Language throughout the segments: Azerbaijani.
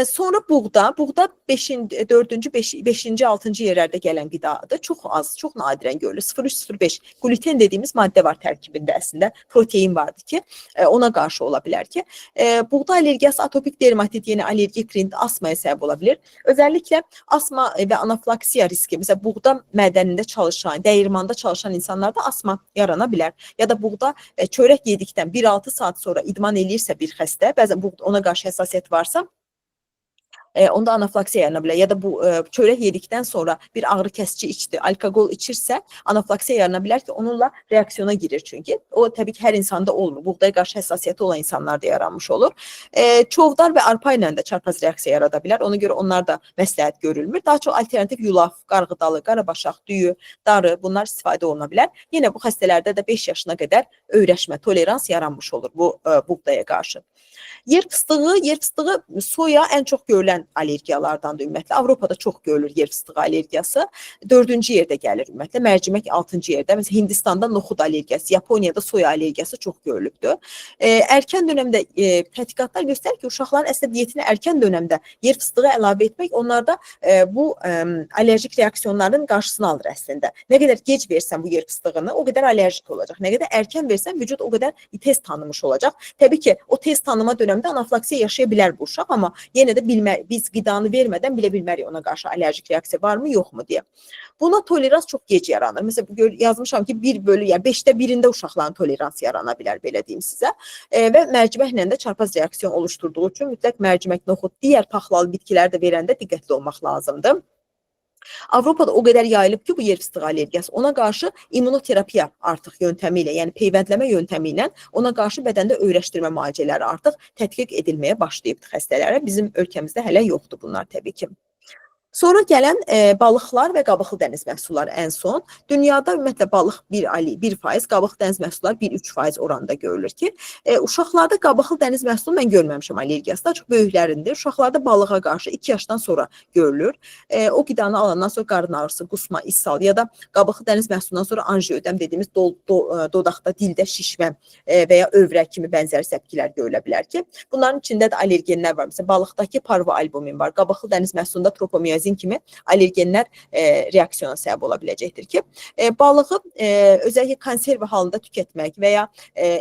Sonra buğda 4-cü, 5-ci, 6-cı yerlərdə gələn qidadır. Çox az, çox nadirən görülür. 0,3-0,5 gluten dediyimiz maddə var tərkibində əslində. Protein vardır ki, ona qarşı ola bilər ki, buğda allergiyası atopik dermatit, yəni allergik rinit, asmaya səbəb ola bilir. Özəlliklə asma və anafilaksiya riski, məsələn, buğda mədənində çalışan, dəyirmanda çalışan insanlarda asma yarana bilər. Ya da buğda çörək yedikdən 1-6 saat sonra idman eləyirsə bir xəstə, bəzən ona qarşı həssasiyyət varsa, onda anafilaksiya yarana bilər. Ya da bu çörək yedikdən sonra bir ağrı kəsici içdi, alkoqol içirsə, anafilaksiya yarana bilər ki, onunla reaksiyona girir çünki. O təbii ki, hər insanda olmur. Buğdaya qarşı həssasiyyəti olan insanlarda yaranmış olur. Çovdar və arpa ilə də çarpaz reaksiya yarada bilər. Ona görə onlar da məsləhət görülmür. Daha çox alternativ yulaf, qarğıdalı, qarabaşaq, düyü, darı bunlar istifadə oluna bilər. Yenə bu xəstələrdə də 5 yaşına qədər öyrəşmə, tolerans yaranmış olur bu buğdaya qarşı. Yer fıstığı soya ən çox görülən allergiyalardandır ümumiyyətlə. Avropada çox görülür yer fıstığı allergiyası. 4-cü yerdə gəlir ümumiyyətlə. Mərcimək 6-cı yerdə. Məsələn, Hindistanda noxud allergiyası, Yaponiyada soya allergiyası çox görülübdür. Erkən dönəmdə tədqiqatlar göstərir ki, uşaqların əslində diyetinə erkən dönəmdə yer fıstığı əlavə etmək onlarda bu allerjik reaksiyonların qarşısını alır əslində. Nə qədər gec versən bu yer fıstığını, o qədər allerjik olacaq. Nə qədər erkən versən, vücud o qədər tez tanımış olacaq. Təbii ki, o tez tanıma dönəmdə anafilaksiya yaşaya bilər bu uşaq, amma yenə də biz qidanı vermədən bilə bilmərik ona qarşı allerjik reaksiya varmı, yoxmu deyə. Buna tolerans çox gec yaranır. Məsələn, yazmışam ki, 5-də 1-ində uşaqların tolerans yarana bilər, belə deyim sizə. Və mərciməklə də çarpaz reaksiyon oluşturduğu üçün mütləq mərcimək, noxud, digər paxlalı bitkiləri də verəndə diqqətli olmaq lazımdır. Avropada o qədər yayılıb ki, bu yer fıstığı allergiyası, ona qarşı immunoterapiya artıq yöntəmi ilə, yəni peyvəndləmə yöntəmi ilə ona qarşı bədəndə öyrəşdirmə müalicələri artıq tətbiq edilməyə başlayıbdır xəstələrə. Bizim ölkəmizdə hələ yoxdur bunlar təbii ki. Sonra gələn balıqlar və qabıqlı dəniz məhsulları ən son. Dünyada ümumiyyətlə balıq 1%, qabıqlı dəniz məhsulları 1-3% oranında görülür ki, uşaqlarda qabıqlı dəniz məhsulu mən görməmişəm allergiyası, daha çox böyüklərindir. Uşaqlarda balığa qarşı 2 yaşdan sonra görülür. O qidanı alandan sonra qarın ağrısı, qusma, ishal ya da qabıqlı dəniz məhsulundan sonra anjiödem dediyimiz dodaqda, dildə şişmə və ya övrək kimi bənzər səpkilər görülə bilər ki, bunların içində də allergenlər var. Məsələn, balıqdakı parvoalbumin var, qabıqlı dəniz məhsulunda tropomiyazin kimi allergenlər reaksiyona səbəb ola biləcəkdir ki, balığı özəlliklə konserv halında tükətmək və ya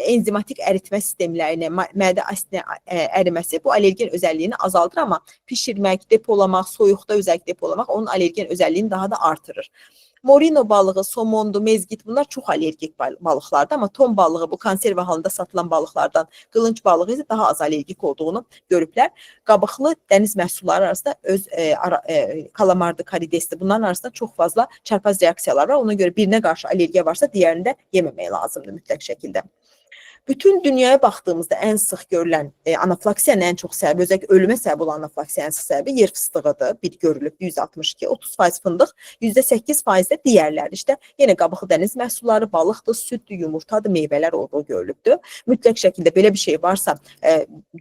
enzimatik əritmə sistemlərini, mədə asidinin əriməsi bu allergen özəlliyini azaldır, amma pişirmək, depolamaq, soyuqda özəlliklə depolamaq onun allergen özəlliyini daha da artırır. Morino balığı, somondu, mezgit bunlar çox allergik balıqlardır, amma ton balığı bu konserv halında satılan balıqlardan qılınc balığı isə daha az allergik olduğunu görüblər. Qabıqlı dəniz məhsulları arasında kalamardı, karidesdir. Bunların arasında çox fazla çarpaz reaksiyalar var. Ona görə birinə qarşı allergiya varsa, digərini də yeməmək lazımdır mütləq şəkildə. Bütün dünyaya baxdığımızda ən sıx görülən anafilaksiyanın ən çox səbəbi, özəlliklə ölümə səbəb olan anafilaksiyanın ən sıx səbəbi yer fıstığıdır. Bir görülüb 162, 30% fındıq, %8% də digərləri. İşte yenə qabıqlı dəniz məhsulları, balıqdır, süddür, yumurtadır, meyvələr olduğu görülübdür. Mütləq şəkildə belə bir şey varsa,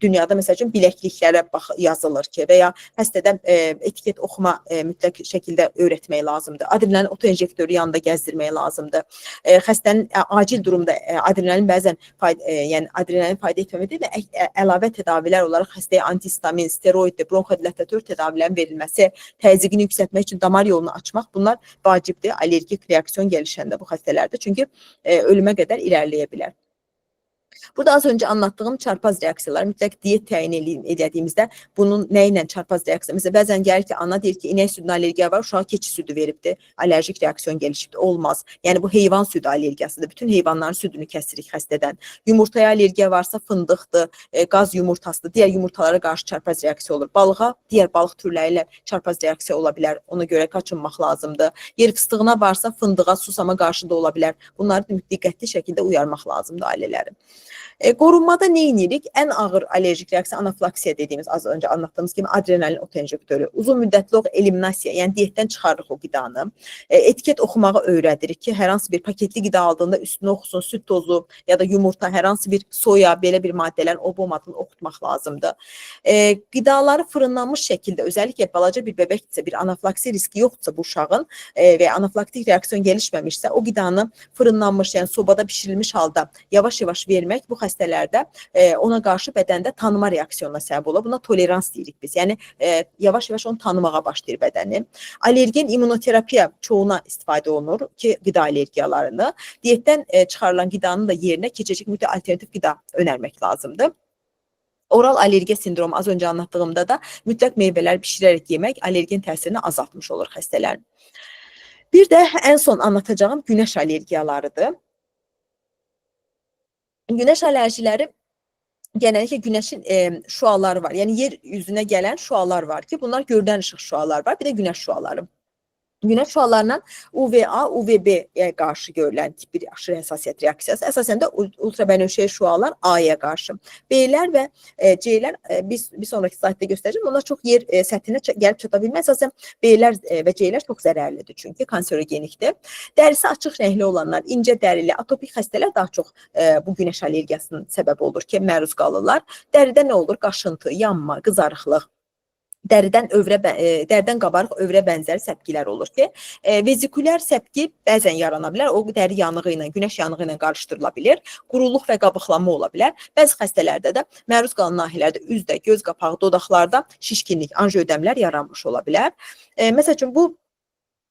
dünyada məsəl üçün biləkliklərə yazılır ki, və ya xəstədən etiket oxuma mütləq şəkildə öyrətmək lazımdır. Adrenalin otoinjektörü yanında gəzdirmək lazımdır. Xəstənin acil durumda adrenalin bəzən yəni adrenalin fayda etməmədir və əlavə tədavilər olaraq xəstəyə antihistamin, steroid, bronxodilatatör tədavilərin verilməsi, təzyiqini yüksəltmək üçün damar yolunu açmaq, bunlar vacibdir allergik reaksiyon gəlişəndə bu xəstələrdə, çünki ölümə qədər irəliləyə bilər. Burada az öncə anlattığım çarpaz reaksiyalar, mütləq diyet təyin edədiyimizdə bunun nə ilə çarpaz reaksiya? Məsələn, bəzən gəlir ki, ana deyir ki, inək südünə allergiya var, uşağa keçi südü veribdir, allerjik reaksiyon gəlişibdir. Olmaz. Yəni, bu heyvan südü allergiyasıdır. Bütün heyvanların südünü kəsirik xəstədən. Yumurtaya allergiya varsa fındıqdır, qaz yumurtasıdır, digər yumurtalara qarşı çarpaz reaksiya olur. Balığa, digər balıq türləri ilə çarpaz reaksiya ola bilər. Ona görə qaçınmaq lazımdır. Yer fıstığına varsa fındığa, susama qarşı da ola bilər. Bunları diqqətli şəkildə uyarmaq lazımdır ailələri. Qorunmada nə edirik? Ən ağır allerjik reaksiya anafilaksiya dediyimiz, az öncə anlattığımız kimi adrenalin otoinjektörü, uzun müddətli eliminasiya, yəni diyetdən çıxarırıq o qidanı. Etiket oxumağı öyrədirik ki, hər hansı bir paketli qida aldığında üstünə oxusun, süd tozu ya da yumurta, hər hansı bir soya, belə bir maddələrin olmadığını oxutmaq lazımdır. Qidaları fırınlanmış şəkildə, özəlliklə balaca bir bebəkdirsə, bir anafilaksiya riski yoxdursa bu uşağın və anafilaktik reaksiyon gəlişməmişsə, o qidanı fırınlanmış, yəni sobada bişirilmiş halda yavaş-yavaş vermək vermək bu xəstələrdə ona qarşı bədəndə tanıma reaksiyonuna səbəb olur. Buna tolerans deyirik biz. Yəni yavaş-yavaş onu tanımağa başlayır bədəni. Allergen immunoterapiya çoğuna istifadə olunur ki, qida allergiyalarını. Diyetdən çıxarılan qidanın da yerinə keçəcək mütləq alternativ qida önərmək lazımdır. Oral allergiya sindromu az öncə anlattığımda da mütləq meyvələr bişirərək yemək allergen təsirini azaltmış olur xəstələrin. Bir də ən son anlatacağım günəş allergiyalarıdır. Günəş alerjiləri genellikle güneşin şüaları var. Yəni yer yüzünə gələn şüalar var ki, bunlar görünən işıq şüaları var. Bir də günəş şüaları. Günəş şüalarından UVA, UVB-yə qarşı görülən tip bir aşırı həssasiyyət reaksiyası. Əsasən də ultrabənövşəyi şüalar A-ya qarşı. B-lər və C-lər bir sonraki slaytda göstərəcəm. Onlar çox yer səthinə gəlib çata bilməz. Əsasən B-lər və C-lər çox zərərlidir çünki kanserogenikdir. Dərisi açıq rəngli olanlar, incə dərili, atopik xəstələr daha çox bu günəş allergiyasının səbəbi olur ki, məruz qalırlar. Dəridə nə olur? Qaşıntı, yanma, qızarıqlıq. Dəridən qabarıq övrə bənzər səpkilər olur ki, vezikulyar səpki bəzən yarana bilər. O dəri yanığı ilə, günəş yanığı ilə qarışdırıla bilir. Quruluq və qabıqlanma ola bilər. Bəzi xəstələrdə də məruz qalan nahiyələrdə üzdə, göz qapağı, dodaqlarda şişkinlik, anjiödəmlər yaranmış ola bilər. Məsəl üçün bu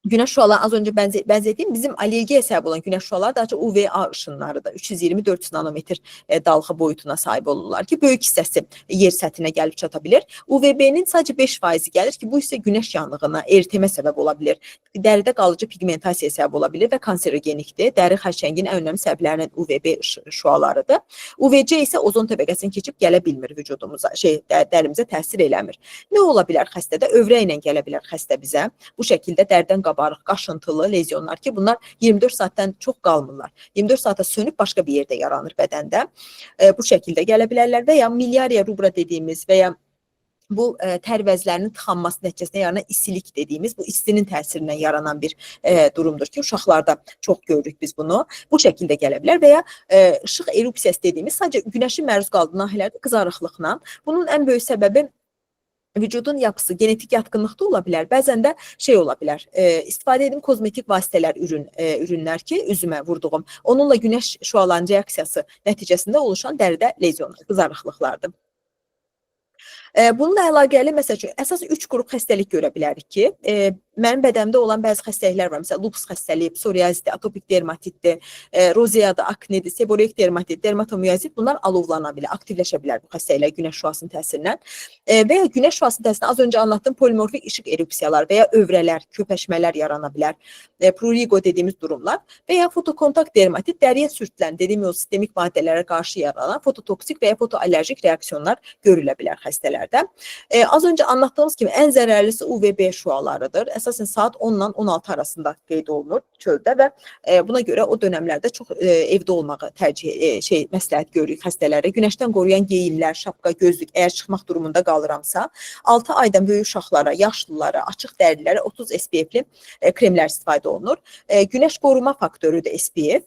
günəş şüaları az öncə bənzədiyim bizim allergiyaya səbəb olan günəş şüaları daha çox UVA ışınlarıdır. 320-400 nanometr dalğa boyutuna sahib olurlar ki, böyük hissəsi yer səthinə gəlib çata bilir. UVB-nin sadəcə 5% gəlir ki, bu isə günəş yanığına, eritemə səbəb ola bilir. Dəridə qalıcı pigmentasiyaya səbəb ola bilir və kanserogenikdir. Dəri xərçənginin ən önəmli səbəblərindən UVB şüalarıdır. UVC isə ozon təbəqəsini keçib gələ bilmir vücudumuza, dərimizə təsir eləmir. Nə ola bilər xəstədə? Övrə ilə gələ bilər xəstə bizə. Bu şəkildə dərdən qabarıq, qaşıntılı lezyonlar ki, bunlar 24 saatdan çox qalmırlar. 24 saata sönüb başqa bir yerdə yaranır bədəndə. Bu şəkildə gələ bilərlər və ya miliariya rubra dediyimiz və ya bu tərvəzlərinin tıxanması nəticəsində yaranan isilik dediyimiz, bu istinin təsirindən yaranan bir durumdur ki, uşaqlarda çox görürük biz bunu. Bu şəkildə gələ bilər və ya işıq erupsiyası dediyimiz sadəcə günəşin məruz qaldığı nahiyələrdə qızarıqlıqla. Bunun ən böyük səbəbi vücudun yapısı, genetik yatkınlıqda ola bilər. Bəzən də ola bilər, istifadə edin kozmetik vasitələr, ürünlər ki, üzümə vurduğum. Onunla günəş şüalarının reaksiyası nəticəsində oluşan dəridə lezyonlar, qızarıqlıqlardır. Bununla əlaqəli, məsəl üçün, əsas 3 qrup xəstəlik görə bilərik ki, mənim bədəmdə olan bəzi xəstəliklər var. Məsələn, lupus xəstəliyi, psoriazitdir, atopik dermatitdir, rozeyadır, aknedir, seboreik dermatit, dermatomiyozit bunlar alovlana bilər, aktivləşə bilər bu xəstəliklər günəş şüasının təsirindən. Və ya günəş şüasının təsirindən az öncə anlattığım polimorfik işıq erupsiyalar və ya övrələr, köpəşmələr yarana bilər, prurigo dediyimiz durumlar və ya fotokontakt dermatit, dəriyə sürtülən, dediyim o sistemik maddələrə qarşı yaranan fototoksik və ya fotoallerjik reaksiyonlar görülə bilər xəstələrdə. Az öncə anlattığımız kimi ən zərərlisi UVB şüalarıdır. Əsasən saat 10 ilə 16 arasında qeyd olunur çöldə və buna görə o dönəmlərdə çox evdə olmağı məsləhət görürük xəstələrə. Günəşdən qoruyan geyimlər, şapka, gözlük, əgər çıxmaq durumunda qalıramsa, 6 aydan böyük uşaqlara, yaşlılara, açıq dərlilərə 30 SPF-li kremlər istifadə olunur. Günəş qoruma faktorudur SPF.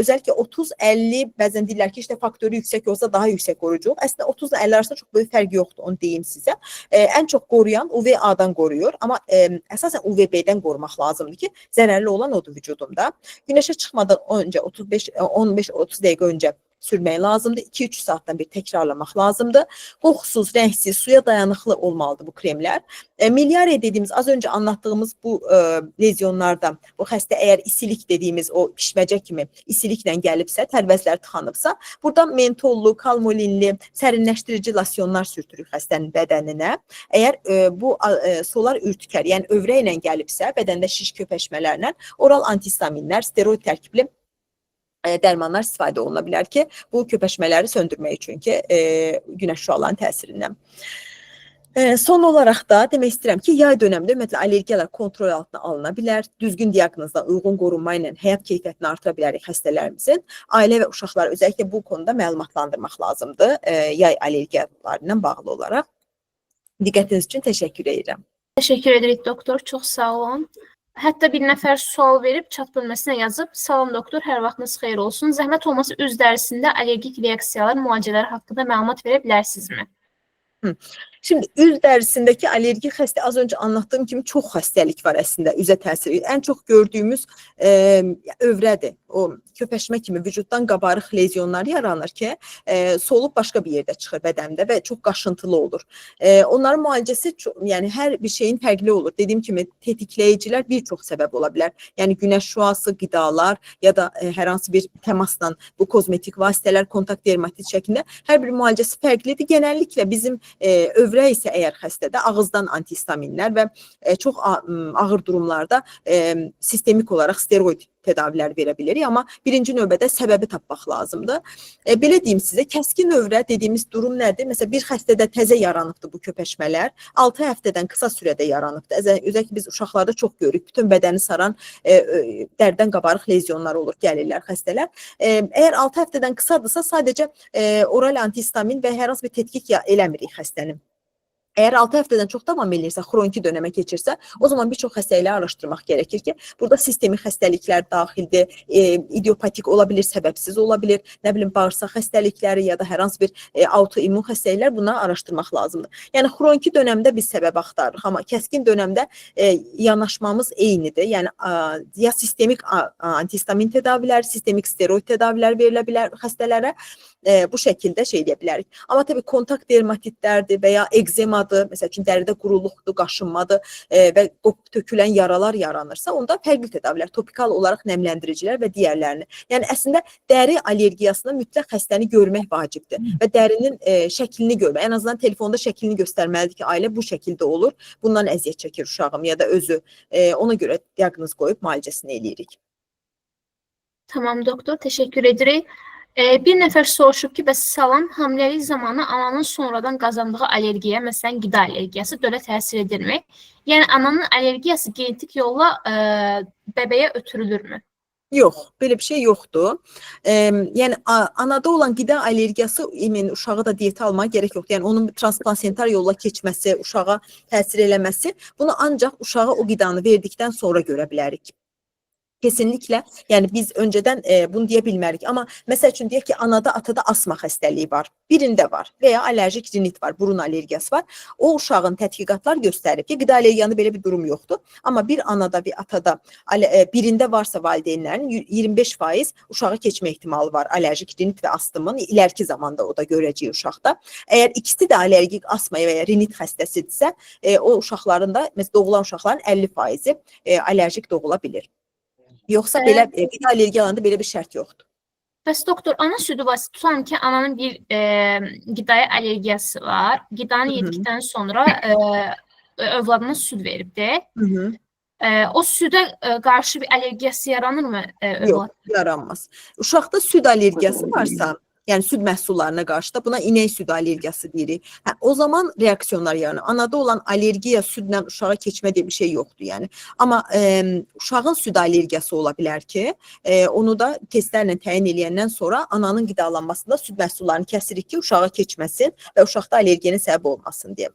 Özəlliklə 30-50, bəzən deyirlər ki, işte faktoru yüksək olsa daha yüksək qoruyucuq. Əslində 30 ilə 50 arasında çox böyük fərq yoxdur, onu deyim sizə. Ən çox qoruyan UVA-dan qoruyur, amma əsasən UVB-dən qorumaq lazımdır ki, zərərli olan odur vücudumda. Günəşə çıxmadan öncə 15-30 dəqiqə öncə sürmək lazımdır. 2-3 saatdan bir təkrarlamaq lazımdır. Qoxusuz, rəngsiz, suya dayanıqlı olmalıdır bu kremlər. Miliariya dediyimiz, az öncə anlattığımız bu lezyonlarda, bu xəstə əgər isilik dediyimiz o pişməcə kimi isiliklə gəlibsə, tərvəzlər tıxanıbsa, buradan mentollu, kalmolinli, sərinləşdirici losyonlar sürtürük xəstənin bədəninə. Əgər bu solar ürtükər, yəni övrə ilə gəlibsə, bədəndə şiş köpəşmələrlə oral antihistaminlər, steroid tərkibli dərmanlar istifadə oluna bilər ki, bu köpəşmələri söndürmək üçün ki, günəş şüalarının təsirindən. Son olaraq da demək istəyirəm ki, yay dönəmində ümumiyyətlə allergiyalar kontrol altına alına bilər. Düzgün diaqnozla uyğun qorunma ilə həyat keyfiyyətini artıra bilərik xəstələrimizin. Ailə və uşaqlar özəlliklə bu konuda məlumatlandırmaq lazımdır yay allergiyalarından bağlı olaraq. Diqqətiniz üçün təşəkkür edirəm. Təşəkkür edirik doktor, çox sağ olun. Hətta bir nəfər sual verib, chat bölməsinə yazıb, salam doktor, hər vaxtınız xeyir olsun. Zəhmət olmasa üz dərisində allergik reaksiyalar, müalicələr haqqında məlumat verə bilərsinizmi? Şimdi üz dərisindəki allergik az önce anlattığım kimi çox xəstəlik var əslində üzə təsir edir. Ən çox gördüyümüz övrədir. O köpəşmə kimi vücuddan qabarıq lezyonlar yaranır ki, solub başqa bir yerdə çıxır bədəndə və çox qaşıntılı olur. Onların müalicəsi yəni hər bir şeyin fərqli olur. Dediyim kimi tetikləyicilər bir çox səbəb ola bilər. Yəni günəş şüası, qidalar ya da hər hansı bir təmasla bu kozmetik vasitələr, kontakt dermatit şəklində hər bir müalicəsi fərqlidir. Genəlliklə bizim övrə isə əgər xəstədə ağızdan antihistaminlər və çox ağır durumlarda sistemik olaraq steroid tədavilər verə bilirik, amma birinci növbədə səbəbi tapmaq lazımdır. Belə deyim sizə, kəskin övrə dediyimiz durum nədir? Məsələn, bir xəstədə təzə yaranıbdır bu köpəşmələr, 6 həftədən qısa sürədə yaranıbdır. Özəlliklə biz uşaqlarda çox görürük, bütün bədəni saran dərdən qabarıq lezyonlar olur, gəlirlər xəstələr. Əgər 6 həftədən qısadırsa, sadəcə oral antihistamin və hər hansı bir tetkik eləmirik xəstənin. Eğer 6 həftədən çox davam edirsə, xroniki dönəmə keçirsə, o zaman bir çox xəstəlikləri araşdırmaq gerekir ki, burada sistemik xəstəliklər daxildir, idiopatik ola bilir, səbəbsiz ola bilir, nə bilim, bağırsaq xəstəlikləri ya da hər hansı bir autoimmun xəstəliklər, bunları araşdırmaq lazımdır. Yəni, xroniki dönəmdə biz səbəb axtarırıq, amma kəskin dönəmdə yanaşmamız eynidir. Yəni, ya sistemik antihistamin tədaviləri, sistemik steroid tədaviləri verilə bilər xəstələrə, bu şəkildə şey edə bilərik. Amma təbii kontakt dermatitlərdir və ya egzemadır, məsəl üçün dəridə quruluqdur, qaşınmadır və tökülən yaralar yaranırsa, onda fərqli tədavilər, topikal olaraq nəmləndiricilər və digərlərini. Yəni əslində dəri allergiyasında mütləq xəstəni görmək vacibdir və dərinin şəklini görmək. Ən azından telefonda şəklini göstərməlidir ki, ailə bu şəkildə olur, bundan əziyyət çəkir uşağım ya da özü. Ona görə diaqnoz qoyub müalicəsini eləyirik. Tamam doktor, teşekkür edirik. Bir nəfər soruşub ki, bəs salam hamiləlik zamanı ananın sonradan qazandığı allergiya, məsələn, qida allergiyası dölə təsir edirmi? Yəni, ananın allergiyası genetik yolla bəbəyə ötürülürmü? Yox, belə bir şey yoxdur. Yəni, anada olan qida allergiyası uşağı da diyetə almağa gerek yoxdur. Yəni, onun transplansentar yolla keçməsi, uşağa təsir eləməsi, bunu ancaq uşağa o qidanı verdikdən sonra görə bilərik. Kesinlikle, yani biz önceden bunu deyə bilmərik. Amma məsəl üçün deyək ki, anada, atada asma xəstəliyi var. Birində var və ya allerjik rinit var, burun allergiyası var. O uşağın tədqiqatlar göstərib ki, qida allergiyanında belə bir durum yoxdur. Amma bir anada, bir atada birində varsa valideynlərin 25% uşağa keçmə ehtimalı var. Allerjik rinit və astımın iləriki zamanda o da görəcək uşaqda. Əgər ikisi də allergik asma və ya rinit xəstəsidirsə, o uşaqların da, məsələn, doğulan uşaqların 50% allerjik doğula bilir. Yoxsa belə qida allergiyalarında belə bir şərt yoxdur. Bəs doktor, ana südü vasitə tutan ki, ananın bir qidaya allergiyası var. Qidanı yedikdən sonra övladına süd veribdi. O südə qarşı bir allergiyası yaranırmı övlad? Yox, yaranmaz. Uşaqda süd allergiyası varsa, yəni süd məhsullarına qarşı da buna inək süd allergiyası deyirik. O zaman reaksiyonlar yaranır. Anada olan allergiya südlə uşağa keçmə deyə bir şey yoxdur yəni. Amma uşağın süd allergiyası ola bilər ki, onu da testlərlə təyin edəndən sonra ananın qidalanmasında süd məhsullarını kəsirik ki, uşağa keçməsin və uşaqda allergiyana səbəb olmasın deyə.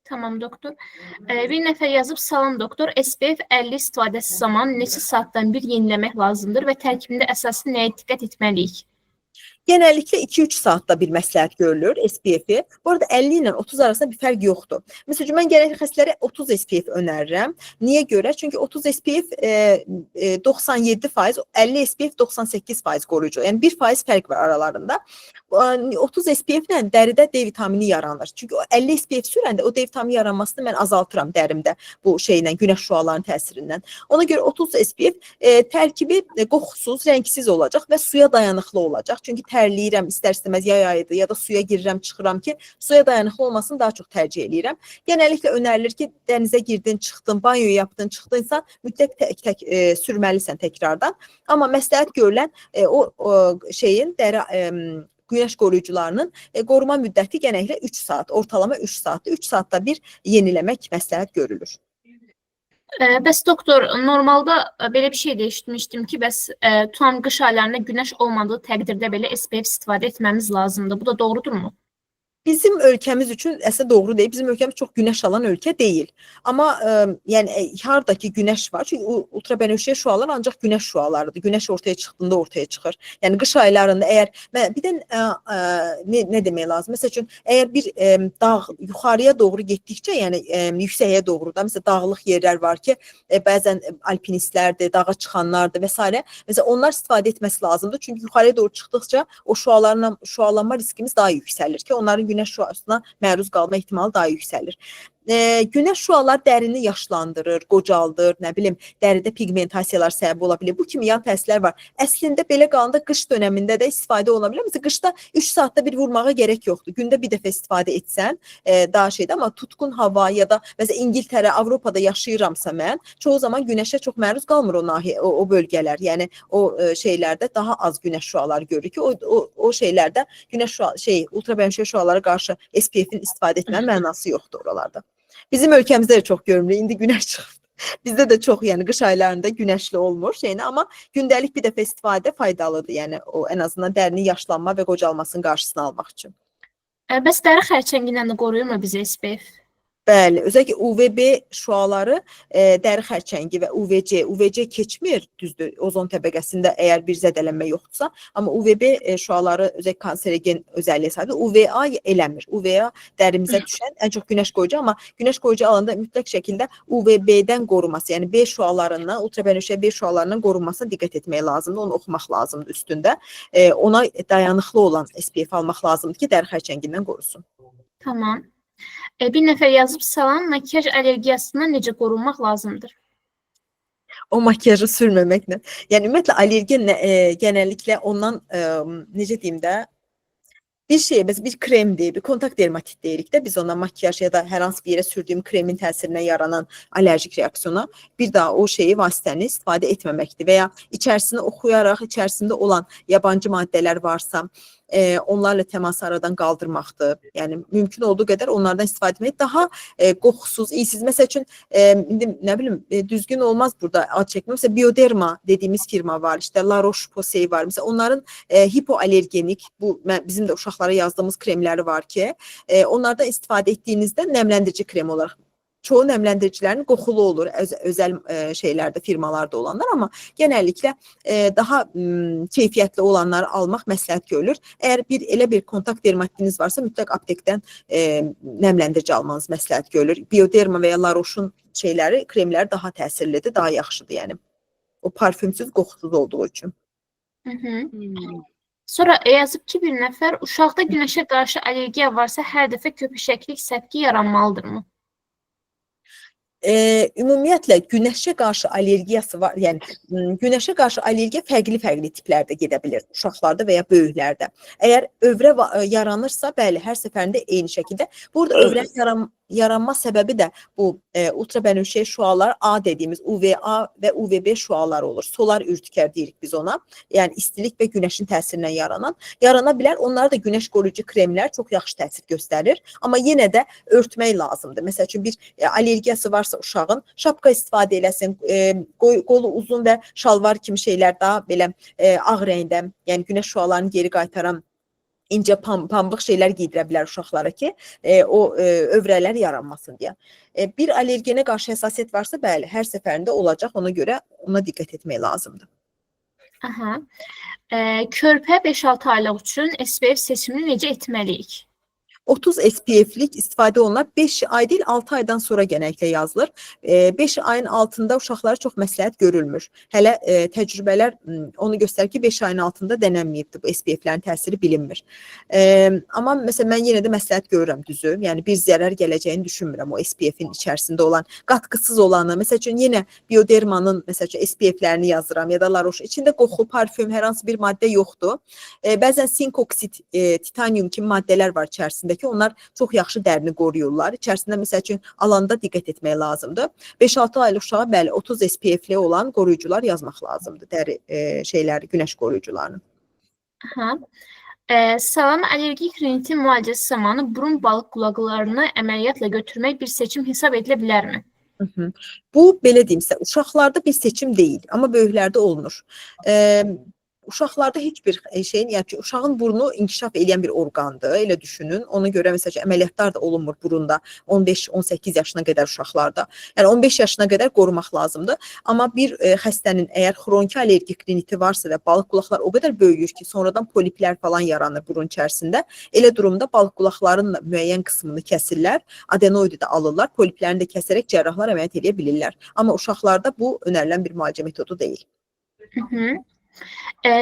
Tamam doktor. Bir nəfər yazıb, salam doktor, SPF 50 istifadəsi zamanı neçə saatdan bir yeniləmək lazımdır və tərkibində əsaslı nəyə diqqət etməliyik? Genellikle 2-3 saatte bir məsləhət görülür SPF-i. Bu arada 50 ilə 30 arasında bir fərq yoxdur. Məsələn, mən genelliklə xəstələrə 30 SPF önərirəm. Niyə görə? Çünki 30 SPF 97%, 50 SPF 98% qoruyucu. Yəni 1% fərq var aralarında. 30 SPF-lə dəridə D vitamini yaranır. Çünki 50 SPF sürəndə o D vitamini yaranmasını mən azaltıram dərimdə bu şeylə, günəş şüalarının təsirindən. Ona görə 30 SPF tərkibi qoxusuz, rəngsiz olacaq və suya dayanıqlı olacaq. Çünki tərliyirəm, istər-istəməz yay ayıdır ya da suya girirəm, çıxıram ki, suya dayanıqlı olmasını daha çox tercih eləyirəm. Genəlliklə önərilir ki, dənizə girdin, çıxdın, banyo yapdın, çıxdınsa mütləq tək sürməlisən təkrardan. Amma məsləhət görülən o şeyin dəri günəş qoruyucularının qoruma müddəti genəlliklə 3 saat, ortalama 3 saatdır. 3 saatda bir yeniləmək məsləhət görülür. Bəs doktor, normalda belə bir şey də eşitmişdim ki, bəs tam qış aylarında günəş olmadığı təqdirdə belə SPF istifadə etməmiz lazımdır. Bu da doğrudurmu? Bizim ölkəmiz üçün əslində doğru deyil. Bizim ölkəmiz çox günəş alan ölkə deyil. Amma yəni hardakı günəş var. Çünki ultrabənövşəyi şüalar ancaq günəş şüalarıdır. Günəş ortaya çıxdığında ortaya çıxır. Yəni qış aylarında əgər bir də nə demək lazım? Məsəl üçün əgər bir dağ yuxarıya doğru getdikcə, yəni yüksəyə doğru da məsələn dağlıq yerlər var ki, bəzən alpinistlərdir, dağa çıxanlardır və s. Məsələn onlar istifadə etməsi lazımdır. Çünki yuxarıya doğru çıxdıqca o şüalanma riskimiz daha yüksəlir ki, onların günəş şüasına məruz qalma ehtimalı daha yüksəlir. Günəş şüalar dərini yaşlandırır, qocaldır, nə bilim, dəridə pigmentasiyalar səbəb ola bilər. Bu kimi yan təsirlər var. Əslində belə qalanda qış dönəmində də istifadə ola bilər. Məsələn, qışda 3 saatda bir vurmağa gerək yoxdur. Gündə bir dəfə istifadə etsən, daha şeydə, amma tutqun hava ya da məsələn İngiltərə, Avropada yaşayıramsa mən, çoğu zaman günəşə çox məruz qalmır o bölgələr. Yəni o şeylərdə daha az günəş şüaları görür ki, o şeylərdə günəş ultrabənövşəyi şüalara qarşı SPF-in istifadə etmənin mənası yoxdur oralarda. Bizim ölkəmizdə də çox görünür. İndi günəş çıxır. Bizdə də çox, yəni qış aylarında günəşli olmur şeyini, amma gündəlik bir dəfə istifadə faydalıdır. Yəni o ən azından dərinin yaşlanma və qocalmasının qarşısını almaq üçün. Bəs dəri xərçəngindən də qoruyurmu bizi SPF? Bəli, özəlliklə UVB şüaları dəri xərçəngi və UVC keçmir, düzdür, ozon təbəqəsində əgər bir zədələnmə yoxdursa, amma UVB şüaları özəlliklə kanserogen özəlliyə sahibdir. UVA eləmir. UVA dərimizə düşən ən çox günəş qoyucu, amma günəş qoyucu alanda mütləq şəkildə UVB-dən qoruması, yəni B şüalarından, ultrabənövşəyi B şüalarından qorunmasına diqqət etmək lazımdır, onu oxumaq lazımdır üstündə. Ona dayanıqlı olan SPF almaq lazımdır ki, dəri xərçəngindən qorusun. Tamam. Bir nəfər yazıb salam, makiyaj allergiyasından necə qorunmaq lazımdır? O makiyajı sürməməklə. Yəni ümumiyyətlə allergiya genəlliklə ondan necə deyim də, bir şey, bir krem deyirik, bir kontakt dermatit deyirik də, biz ona makiyaj ya da hər hansı bir yerə sürdüyüm kremin təsirindən yaranan allerjik reaksiyona bir daha o vasitəni istifadə etməməkdir və ya içərisini oxuyaraq, içərisində olan yabancı maddələr varsa, onlarla təması aradan qaldırmaqdır. Yəni mümkün olduğu qədər onlardan istifadə etmək daha qoxusuz, iyisiz. Məsəl üçün indi nə bilim düzgün olmaz burada ad çəkmək. Məsələn Bioderma dediyimiz firma var, işte La Roche-Posay var. Məsələn onların hipoallergenik, bu bizim də uşaqlara yazdığımız kremləri var ki, onlardan istifadə etdiyinizdə nəmləndirici krem olaraq. Çoğu nəmləndiricilərin qoxulu olur, özəl şeylərdə, firmalarda olanlar, amma genəlliklə daha keyfiyyətli olanları almaq məsləhət görülür. Əgər elə bir kontakt dermatitiniz varsa, mütləq aptekdən nəmləndirici almanız məsləhət görülür. Bioderma və ya La Roche-un kremləri daha təsirlidir, daha yaxşıdır, yəni. O parfümsüz, qoxusuz olduğu üçün. Sonra yazıb ki, bir nəfər uşaqda günəşə qarşı allergiya varsa, hər dəfə köpüşəklik səpki yaranmalıdırmı? Ümumiyyətlə günəşə qarşı allergiyası var, yəni günəşə qarşı allergiya fərqli tiplərdə gedə bilir uşaqlarda və ya böyüklərdə. Əgər övrə yaranırsa, bəli, hər səfərində eyni şəkildə. Burada övrənin yaranma səbəbi də bu ultrabənövşəyi şüalar A dediyimiz UVA və UVB şüaları olur. Solar ürtükər deyirik biz ona. Yəni istilik və günəşin təsirindən yarana bilər. Onlar da günəş qoruyucu kremlər çox yaxşı təsir göstərir. Amma yenə də örtmək lazımdır. Məsəl üçün bir allergiyası varsa uşağın şapka istifadə eləsin, qolu uzun və şalvar kimi şeylər daha belə ağ rəngdə, yəni günəş şüalarını geri qaytaran incə pambıq şeylər giydirə bilər uşaqlara ki, o övrələr yaranmasın deyə. Bir allergenə qarşı həssasiyyət varsa, bəli, hər səfərində olacaq, ona görə ona diqqət etmək lazımdır. Körpə 5-6 aylıq üçün SPF seçimini necə etməliyik? 30 SPF-lik istifadə olunar. 5 ay deyil, 6 aydan sonra genəlliklə yazılır. 5 ayın altında uşaqlara çox məsləhət görülmür. Hələ təcrübələr onu göstərir ki, 5 ayın altında denənməyibdir. Bu SPF-lərin təsiri bilinmir. Amma məsələn, mən yenə də məsləhət görürəm düzü. Yəni bir zərər gələcəyini düşünmürəm o SPF-in içərisində olan, qatqısız olanı. Məsəl üçün yenə Biodermanın SPF-lərini yazıram ya da La Roche. İçində qoxu, parfüm, hər hansı bir maddə yoxdur. Bəzən sink oksid, titanium kimi maddələr var içərisində ki, onlar çox yaxşı dərini qoruyurlar. İçərisində məsəl üçün alanda diqqət etmək lazımdır. 5-6 aylıq uşağa bəli 30 SPF-li olan qoruyucular yazmaq lazımdır. Dəri günəş qoruyucularını. Salam, allergik rinitin müalicəsi zamanı burun balıq qulaqlarını əməliyyatla götürmək bir seçim hesab edilə bilərmi? Bu belə deyim sizə, uşaqlarda bir seçim deyil, amma böyüklərdə olunur. uşaqlarda heç bir şeyin, yəni ki, uşağın burnu inkişaf edən bir orqandır, elə düşünün. Ona görə məsələn əməliyyatlar da olunmur burunda 15-18 yaşına qədər uşaqlarda. Yəni 15 yaşına qədər qorumaq lazımdır. Amma bir xəstənin əgər xroniki allergik riniti varsa və balıq qulaqlar o qədər böyüyür ki, sonradan poliplər falan yaranır burun içərisində. Elə durumda balıq qulaqlarının da müəyyən qismini kəsirlər, adenoidi də alırlar, poliplərini də kəsərək cərrahlar əməliyyat edə bilirlər. Amma uşaqlarda bu önərilən bir müalicə metodu deyil.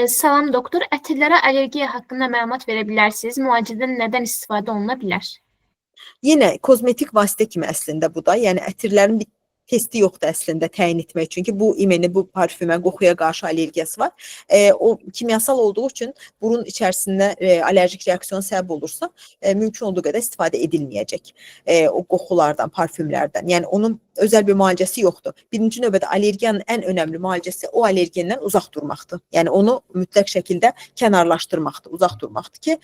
Salam doktor, ətirlərə allergiya haqqında məlumat verə bilərsiniz? Müalicədən nədən istifadə oluna bilər? Yenə kozmetik vasitə kimi əslində bu da, yəni ətirlərin bir testi yoxdur əslində təyin etmək üçün ki, bu imeni, bu parfümə, qoxuya qarşı allergiyası var. O kimyasal olduğu üçün burun içərisində allerjik reaksiyon səbəb olursa, mümkün olduğu qədər istifadə edilməyəcək o qoxulardan, parfümlərdən. Yəni onun özəl bir müalicəsi yoxdur. Birinci növbədə allergiyanın ən önəmli müalicəsi o allergendən uzaq durmaqdır. Yəni onu mütləq şəkildə kənarlaşdırmaqdır, uzaq durmaqdır ki,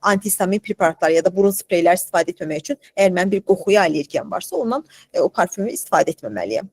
antihistamin preparatları ya da burun spreyləri istifadə etməmək üçün əgər mənim bir qoxuya allergiyam varsa, ondan o parfümü istifadə etməməliyəm.